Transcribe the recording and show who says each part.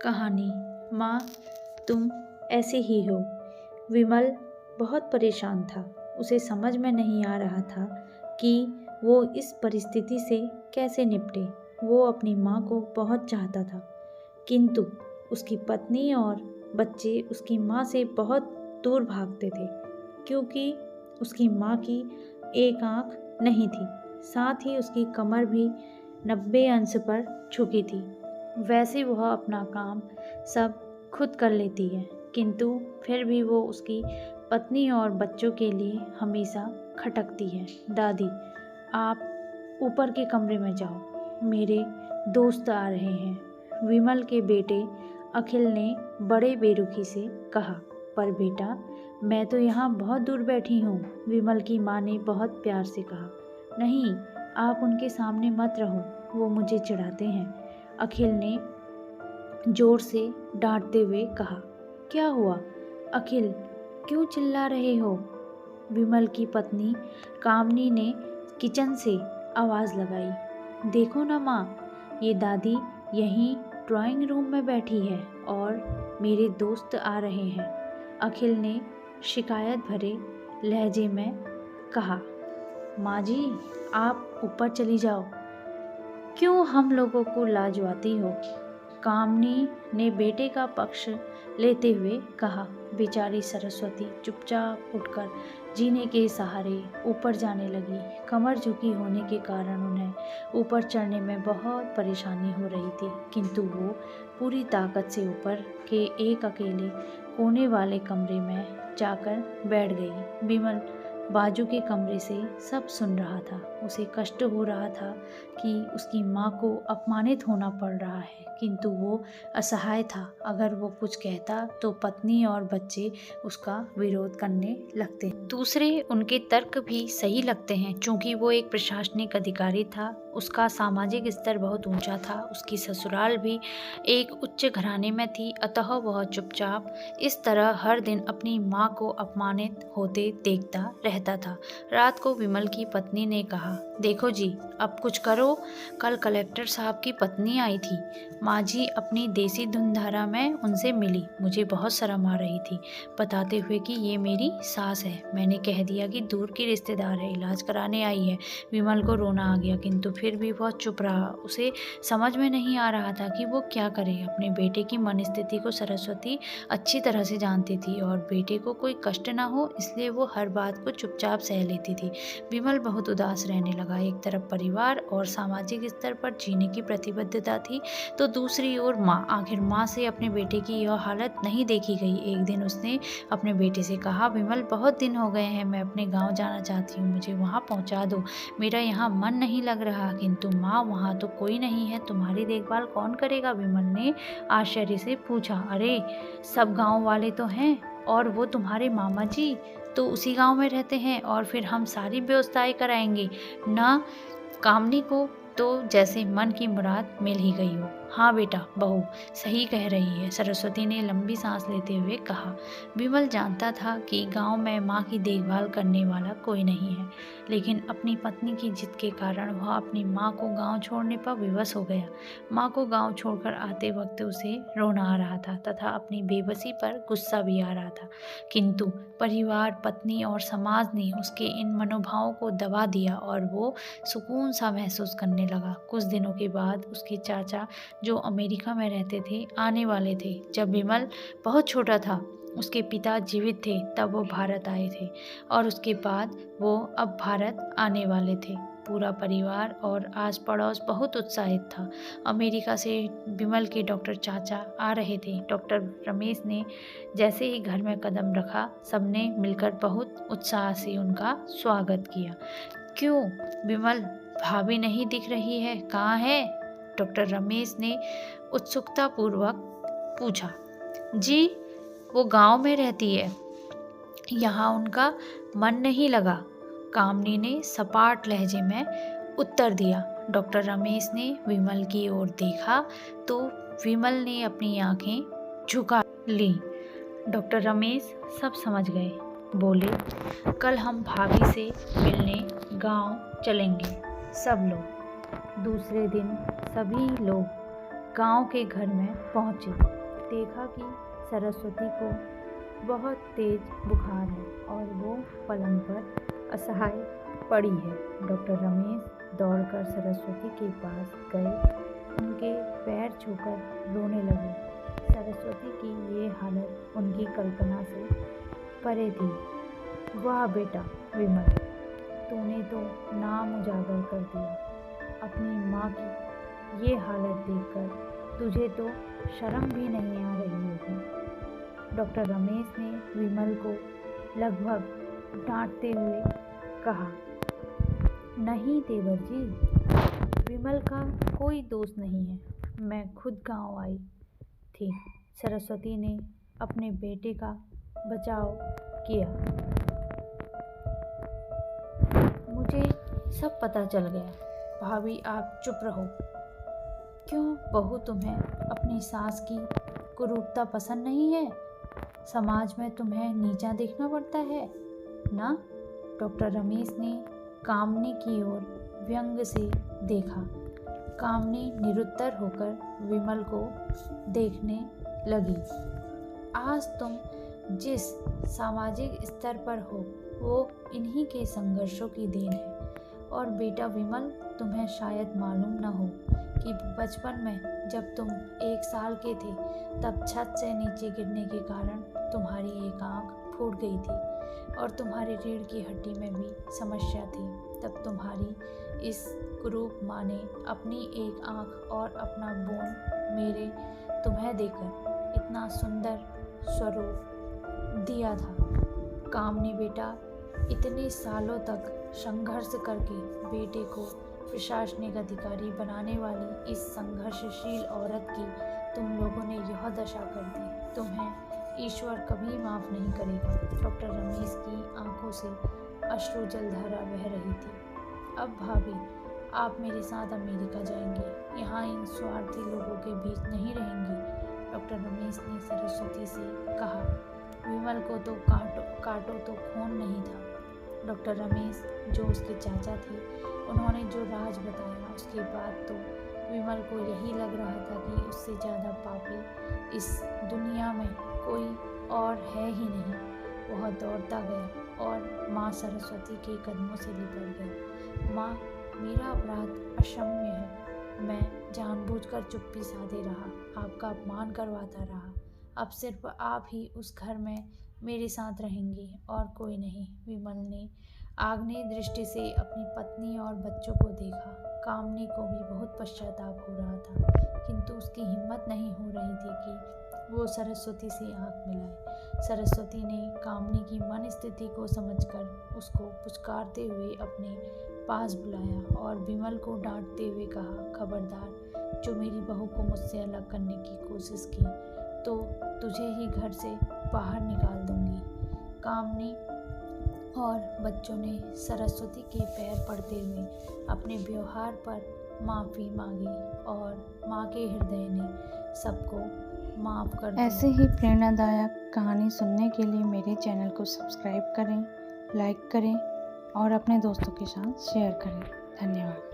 Speaker 1: कहानी माँ तुम ऐसे ही हो। विमल बहुत परेशान था। उसे समझ में नहीं आ रहा था कि वो इस परिस्थिति से कैसे निपटे। वो अपनी माँ को बहुत चाहता था, किंतु उसकी पत्नी और बच्चे उसकी माँ से बहुत दूर भागते थे, क्योंकि उसकी माँ की एक आँख नहीं थी, साथ ही उसकी कमर भी 90 अंश पर झुकी थी। वैसे वह अपना काम सब खुद कर लेती है, किंतु फिर भी वो उसकी पत्नी और बच्चों के लिए हमेशा खटकती है। दादी, आप ऊपर के कमरे में जाओ, मेरे दोस्त आ रहे हैं, विमल के बेटे अखिल ने बड़े बेरुखी से कहा। पर बेटा, मैं तो यहाँ बहुत दूर बैठी हूँ, विमल की माँ ने बहुत प्यार से कहा। नहीं, आप उनके सामने मत रहो, वो मुझे चिढ़ाते हैं, अखिल ने जोर से डांटते हुए कहा। क्या हुआ अखिल, क्यों चिल्ला रहे हो? विमल की पत्नी कामनी ने किचन से आवाज़ लगाई। देखो ना माँ, ये दादी यहीं ड्राइंग रूम में बैठी है और मेरे दोस्त आ रहे हैं, अखिल ने शिकायत भरे लहजे में कहा। माँ जी, आप ऊपर चली जाओ, क्यों हम लोगों को लाजवाती हो? कामनी ने बेटे का पक्ष लेते हुए कहा। बेचारी सरस्वती चुपचाप उठकर जीने के सहारे ऊपर जाने लगी। कमर झुकी होने के कारण उन्हें ऊपर चढ़ने में बहुत परेशानी हो रही थी, किंतु वो पूरी ताकत से ऊपर के एक अकेले कोने वाले कमरे में जाकर बैठ गई। विमल बाजू के कमरे से सब सुन रहा था। उसे कष्ट हो रहा था कि उसकी माँ को अपमानित होना पड़ रहा है, किंतु वो असहाय था। अगर वो कुछ कहता तो पत्नी और बच्चे उसका विरोध करने लगते। दूसरे उनके तर्क भी सही लगते हैं, चूँकि वो एक प्रशासनिक अधिकारी था, उसका सामाजिक स्तर बहुत ऊंचा था, उसकी ससुराल भी एक उच्च घराने में थी, अतः वह चुपचाप इस तरह हर दिन अपनी माँ को अपमानित होते देखता रहता था। रात को विमल की पत्नी ने कहा, देखो जी, अब कुछ करो। कल कलेक्टर साहब की पत्नी आई थी, माँ जी अपनी देसी धुनधारा में उनसे मिली। मुझे बहुत शर्म आ रही थी, बताते हुए कि ये मेरी सास है। मैंने कह दिया कि दूर की रिश्तेदार है, इलाज कराने आई है। विमल को रोना आ गया, किंतु फिर भी वह चुप रहा। उसे समझ में नहीं आ रहा था कि वो क्या करे। अपने बेटे की मनस्थिति को सरस्वती अच्छी तरह से जानती थी और बेटे को कोई कष्ट ना हो, इसलिए वो हर बात को चुपचाप सह लेती थी। विमल बहुत उदास रहने लगा। एक तरफ परिवार और सामाजिक स्तर पर जीने की प्रतिबद्धता थी, तो दूसरी ओर माँ। आखिर माँ से अपने बेटे की यह हालत नहीं देखी गई। एक दिन उसने अपने बेटे से कहा, विमल, बहुत दिन हो गए हैं, मैं अपने गांव जाना चाहती हूँ, मुझे वहाँ पहुँचा दो, मेरा यहाँ मन नहीं लग रहा। किंतु माँ, वहाँ तो कोई नहीं है, तुम्हारी देखभाल कौन करेगा? विमल ने आश्चर्य से पूछा। अरे, सब गाँव वाले तो हैं, और वो तुम्हारे मामा जी तो उसी गांव में रहते हैं, और फिर हम सारी व्यवस्थाएं कराएंगे ना। कामनी को तो जैसे मन की मुराद मिल ही गई हो। हाँ बेटा, बहू सही कह रही है, सरस्वती ने लंबी सांस लेते हुए कहा। विमल जानता था कि गांव में माँ की देखभाल करने वाला कोई नहीं है, लेकिन अपनी पत्नी की जिद के कारण वह अपनी माँ को गांव छोड़ने पर विवश हो गया। माँ को गांव छोड़कर आते वक्त उसे रोना आ रहा था तथा अपनी बेबसी पर गुस्सा भी आ रहा था, किंतु परिवार, पत्नी और समाज ने उसके इन मनोभावों को दबा दिया और वो सुकून सा महसूस करने लगा। कुछ दिनों के बाद उसके चाचा, जो अमेरिका में रहते थे, आने वाले थे। जब विमल बहुत छोटा था, उसके पिता जीवित थे, तब वो भारत आए थे, और उसके बाद वो अब भारत आने वाले थे। पूरा परिवार और आस पड़ोस बहुत उत्साहित था। अमेरिका से विमल के डॉक्टर चाचा आ रहे थे। डॉक्टर रमेश ने जैसे ही घर में कदम रखा, सबने मिलकर बहुत उत्साह से उनका स्वागत किया। क्यों विमल, भाभी नहीं दिख रही है, कहाँ है? डॉक्टर रमेश ने उत्सुकता पूर्वक पूछा। जी, वो गांव में रहती है, यहाँ उनका मन नहीं लगा, कामनी ने सपाट लहजे में उत्तर दिया। डॉक्टर रमेश ने विमल की ओर देखा तो विमल ने अपनी आंखें झुका ली। डॉक्टर रमेश सब समझ गए, बोले, कल हम भाभी से मिलने गांव चलेंगे, सब लोग। दूसरे दिन सभी लोग गांव के घर में पहुंची। देखा कि सरस्वती को बहुत तेज बुखार है और वो पलंग पर असहाय पड़ी है। डॉक्टर रमेश दौड़कर सरस्वती के पास गए, उनके पैर छूकर रोने लगे। सरस्वती की ये हालत उनकी कल्पना से परे थी। वाह बेटा विमल, तूने तो नाम उजागर कर दिया। अपनी माँ की ये हालत देखकर तुझे तो शर्म भी नहीं आ रही होगी। डॉक्टर रमेश ने विमल को लगभग डांटते हुए कहा, नहीं देवर जी, विमल का कोई दोष नहीं है, मैं खुद गांव आई थी। सरस्वती ने अपने बेटे का बचाव किया। मुझे सब पता चल गया। भाभी आप चुप रहो। क्यों बहू, तुम्हें अपनी सास की कुरूपता पसंद नहीं है? समाज में तुम्हें नीचा देखना पड़ता है ना? डॉक्टर रमेश ने कामनी की ओर व्यंग से देखा। कामनी निरुत्तर होकर विमल को देखने लगी। आज तुम जिस सामाजिक स्तर पर हो वो इन्हीं के संघर्षों की देन है। और बेटा विमल, तुम्हें शायद मालूम न हो कि बचपन में जब तुम 1 साल के थे तब छत से नीचे गिरने के कारण तुम्हारी एक आंख फूट गई थी और तुम्हारी रीढ़ की हड्डी में भी समस्या थी। तब तुम्हारी इस कुरूप माँ ने अपनी एक आंख और अपना बोन मेरे तुम्हें देकर इतना सुंदर स्वरूप दिया था। कामनी बेटा, इतने सालों तक संघर्ष करके बेटे को प्रशासनिक अधिकारी बनाने वाली इस संघर्षशील औरत की तुम लोगों ने यह दशा कर दी। तुम्हें ईश्वर कभी माफ़ नहीं करेगा। डॉक्टर रमेश की आंखों से अश्रु जलधारा बह रही थी। अब भाभी, आप मेरे साथ अमेरिका जाएंगे, यहाँ इन स्वार्थी लोगों के बीच नहीं रहेंगी। डॉक्टर रमेश ने सरस्वती से कहा, विमल को तो काटो तो खून नहीं था। डॉक्टर रमेश जो उसके चाचा थे, उन्होंने जो राज बताया उसके बाद तो विमल को यही लग रहा था कि उससे ज़्यादा पापी इस दुनिया में कोई और है ही नहीं। वह दौड़ता गया और माँ सरस्वती के कदमों से लिपट गया। माँ, मेरा अपराध अक्षम्य है। मैं जानबूझकर चुप्पी साधे रहा, आपका अपमान करवाता रहा। अब सिर्फ आप ही उस घर में मेरे साथ रहेंगी और कोई नहीं। विमल ने आग्नेय दृष्टि से अपनी पत्नी और बच्चों को देखा। कामनी को भी बहुत पश्चाताप हो रहा था, किंतु उसकी हिम्मत नहीं हो रही थी कि वो सरस्वती से आंख मिलाए। सरस्वती ने कामनी की मन स्थिति को समझकर उसको पुचकारते हुए अपने पास बुलाया और विमल को डांटते हुए कहा, खबरदार, जो मेरी बहू को मुझसे अलग करने की कोशिश की तो तुझे ही घर से बाहर निकाल दूंगी। कामनी और बच्चों ने सरस्वती के पैर पड़ते हुए अपने व्यवहार पर माफ़ी मांगी और माँ के हृदय ने सबको माफ़ कर दिया।
Speaker 2: ऐसे ही प्रेरणादायक कहानी सुनने के लिए मेरे चैनल को सब्सक्राइब करें, लाइक करें और अपने दोस्तों के साथ शेयर करें। धन्यवाद।